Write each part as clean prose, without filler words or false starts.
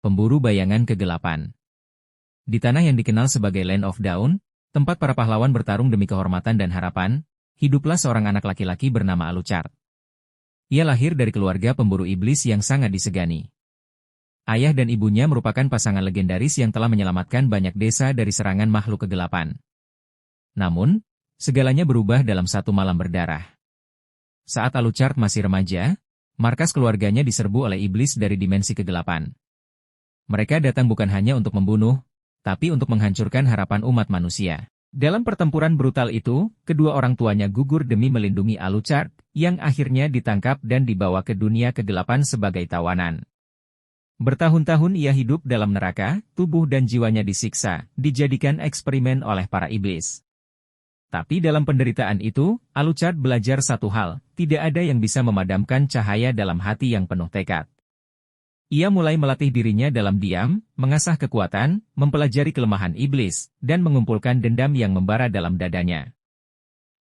pemburu bayangan kegelapan. Di tanah yang dikenal sebagai Land of Dawn, tempat para pahlawan bertarung demi kehormatan dan harapan, hiduplah seorang anak laki-laki bernama Alucard. Ia lahir dari keluarga pemburu iblis yang sangat disegani. Ayah dan ibunya merupakan pasangan legendaris yang telah menyelamatkan banyak desa dari serangan makhluk kegelapan. Namun, segalanya berubah dalam satu malam berdarah. Saat Alucard masih remaja, markas keluarganya diserbu oleh iblis dari dimensi kegelapan. Mereka datang bukan hanya untuk membunuh, tapi untuk menghancurkan harapan umat manusia. Dalam pertempuran brutal itu, kedua orang tuanya gugur demi melindungi Alucard, yang akhirnya ditangkap dan dibawa ke dunia kegelapan sebagai tawanan. Bertahun-tahun ia hidup dalam neraka, tubuh dan jiwanya disiksa, dijadikan eksperimen oleh para iblis. Tapi dalam penderitaan itu, Alucard belajar satu hal, tidak ada yang bisa memadamkan cahaya dalam hati yang penuh tekad. Ia mulai melatih dirinya dalam diam, mengasah kekuatan, mempelajari kelemahan iblis, dan mengumpulkan dendam yang membara dalam dadanya.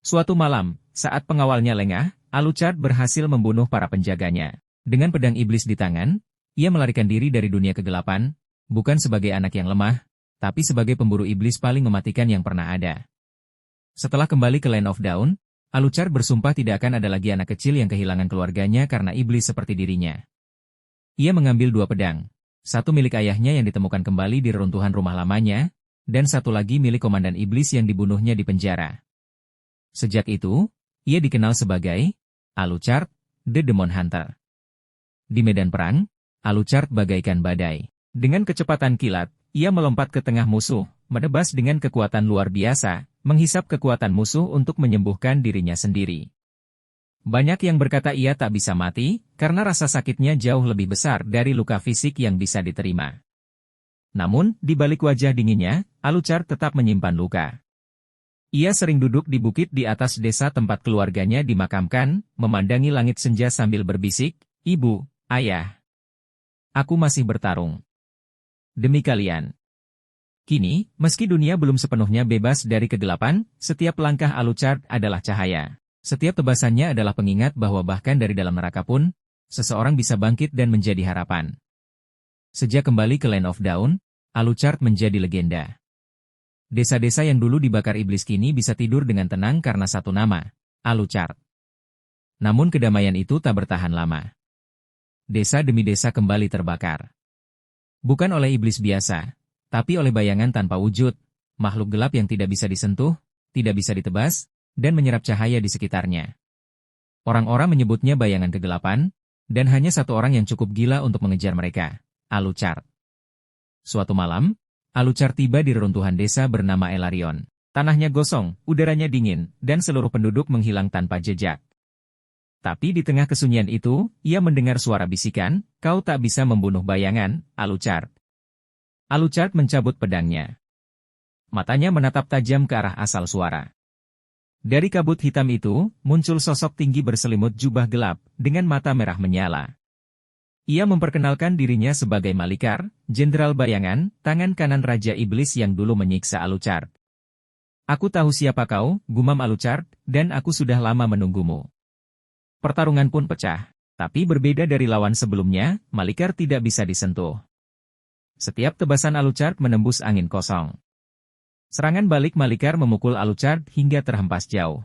Suatu malam, saat pengawalnya lengah, Alucard berhasil membunuh para penjaganya. Dengan pedang iblis di tangan, ia melarikan diri dari dunia kegelapan, bukan sebagai anak yang lemah, tapi sebagai pemburu iblis paling mematikan yang pernah ada. Setelah kembali ke Land of Dawn, Alucard bersumpah tidak akan ada lagi anak kecil yang kehilangan keluarganya karena iblis seperti dirinya. Ia mengambil dua pedang, satu milik ayahnya yang ditemukan kembali di reruntuhan rumah lamanya, dan satu lagi milik komandan iblis yang dibunuhnya di penjara. Sejak itu, ia dikenal sebagai Alucard, the Demon Hunter. Di medan perang, Alucard bagaikan badai. Dengan kecepatan kilat, ia melompat ke tengah musuh, menebas dengan kekuatan luar biasa, menghisap kekuatan musuh untuk menyembuhkan dirinya sendiri. Banyak yang berkata ia tak bisa mati, karena rasa sakitnya jauh lebih besar dari luka fisik yang bisa diterima. Namun, di balik wajah dinginnya, Alucard tetap menyimpan luka. Ia sering duduk di bukit di atas desa tempat keluarganya dimakamkan, memandangi langit senja sambil berbisik, "Ibu, Ayah, aku masih bertarung demi kalian." Kini, meski dunia belum sepenuhnya bebas dari kegelapan, setiap langkah Alucard adalah cahaya. Setiap tebasannya adalah pengingat bahwa bahkan dari dalam neraka pun, seseorang bisa bangkit dan menjadi harapan. Sejak kembali ke Land of Dawn, Alucard menjadi legenda. Desa-desa yang dulu dibakar iblis kini bisa tidur dengan tenang karena satu nama, Alucard. Namun kedamaian itu tak bertahan lama. Desa demi desa kembali terbakar. Bukan oleh iblis biasa, tapi oleh bayangan tanpa wujud, makhluk gelap yang tidak bisa disentuh, tidak bisa ditebas, dan menyerap cahaya di sekitarnya. Orang-orang menyebutnya bayangan kegelapan, dan hanya satu orang yang cukup gila untuk mengejar mereka, Alucard. Suatu malam, Alucard tiba di reruntuhan desa bernama Elarion. Tanahnya gosong, udaranya dingin, dan seluruh penduduk menghilang tanpa jejak. Tapi di tengah kesunyian itu, ia mendengar suara bisikan, "Kau tak bisa membunuh bayangan, Alucard." Alucard mencabut pedangnya. Matanya menatap tajam ke arah asal suara. Dari kabut hitam itu, muncul sosok tinggi berselimut jubah gelap, dengan mata merah menyala. Ia memperkenalkan dirinya sebagai Malikar, Jenderal Bayangan, tangan kanan Raja Iblis yang dulu menyiksa Alucard. "Aku tahu siapa kau," gumam Alucard, "dan aku sudah lama menunggumu." Pertarungan pun pecah, tapi berbeda dari lawan sebelumnya, Malikar tidak bisa disentuh. Setiap tebasan Alucard menembus angin kosong. Serangan balik Malikar memukul Alucard hingga terhempas jauh.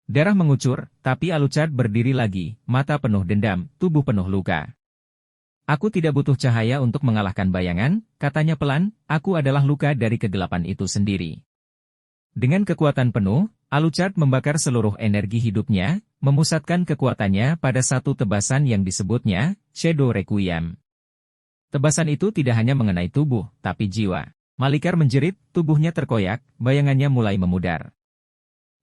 Darah mengucur, tapi Alucard berdiri lagi, mata penuh dendam, tubuh penuh luka. "Aku tidak butuh cahaya untuk mengalahkan bayangan," katanya pelan, "aku adalah luka dari kegelapan itu sendiri." Dengan kekuatan penuh, Alucard membakar seluruh energi hidupnya, memusatkan kekuatannya pada satu tebasan yang disebutnya Shadow Requiem. Tebasan itu tidak hanya mengenai tubuh, tapi jiwa. Malikar menjerit, tubuhnya terkoyak, bayangannya mulai memudar.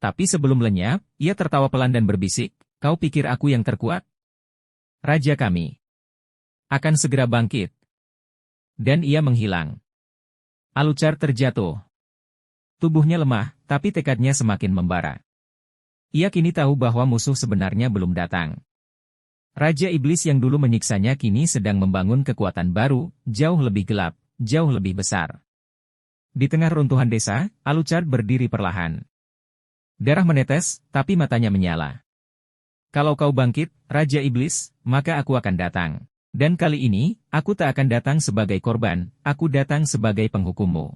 Tapi sebelum lenyap, ia tertawa pelan dan berbisik, "Kau pikir aku yang terkuat? Raja kami akan segera bangkit." Dan ia menghilang. Alucard terjatuh. Tubuhnya lemah, tapi tekadnya semakin membara. Ia kini tahu bahwa musuh sebenarnya belum datang. Raja Iblis yang dulu menyiksanya kini sedang membangun kekuatan baru, jauh lebih gelap, jauh lebih besar. Di tengah runtuhan desa, Alucard berdiri perlahan. Darah menetes, tapi matanya menyala. "Kalau kau bangkit, Raja Iblis, maka aku akan datang." Dan kali ini, aku tak akan datang sebagai korban, aku datang sebagai penghukummu.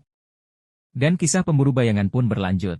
Dan kisah pemburu bayangan pun berlanjut.